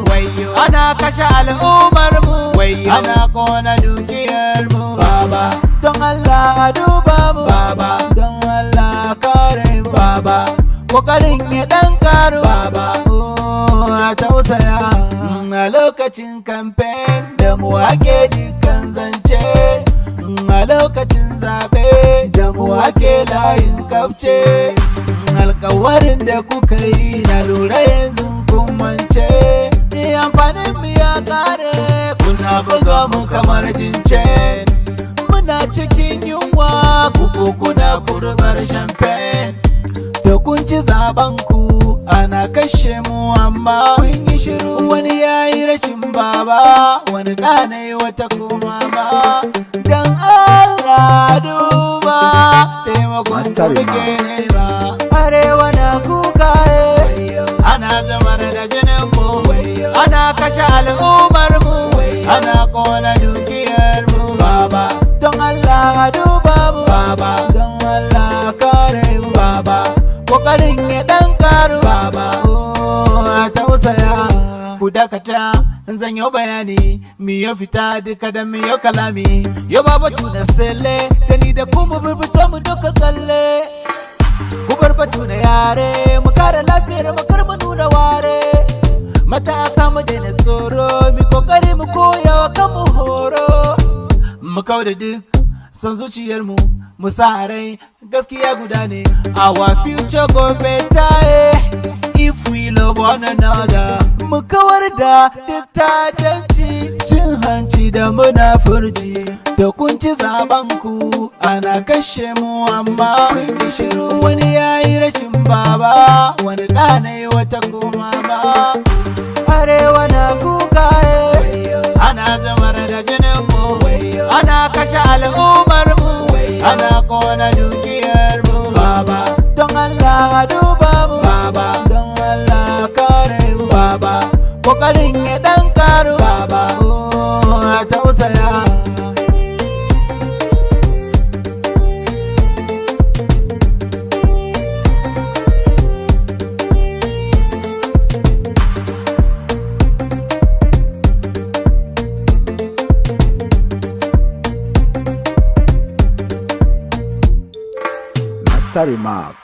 ana kashe al'ummar mu, ana kona dukiyar mu. Baba, don Allah duba mu, Baba, don Allah kare mu, Baba, kokarin ya dan karu, Baba, a tausaya. A lokacin kamfen da mu ake dukkan zance, a lokacin zabe da mu ake layin kafce. Alkawarin da kuka yi na lura yanzu kun mance, amfanin mu ya kare kuna buga mu kamar jince. Muna cikin yunwa kuku kuna kurbar champagne, to kun ci zaben ku ana kashe mu amma kun yi shiru. Wani yayi rashin baba, wani ɗanai wata kuma ba. Dan Allah duba taimakon da muke nema. Arewa na kuka ana zamar da jinin mu, ana kashe al'ummar mu, ana kona dukiyar mu. Baba, don Allah duba mu, Baba, don Allah kare mu, Baba, kokarin ya dan karu, Baba, a tausaya. Ku dakata zan yi bayani, mi ya fita duka da mi ya kalami. Yau baba tuna sele da ni da kuma burbuto mu duka tsalle. Ku bar batu na yare, mu kare lafiyar mu kar mu nuna ware. Matasa mu daina tsoro, mi kokari mu koya wa kanmu horo. Mu kauda duk son zuciyar mu, mu sa rai gaskiya guda ne. Our future go better if we love one another. Mu kawar da duk ta'addanci, cin hanci da munafurci. Da kun ci zaben ku ana kashe mu amma kun yi shiru. Wani yayi rashin baba, wani ɗanai wata kuma ba. Arewa na kuka ana zamar da jinin mu, ana kashe al'ummar mu, ana kona dukiyar mu. Baba, don Allah duba mu, Baba, don Allah kare mu, Baba, kokarin ya dan karu, Baba, a tausaya. Master Remark.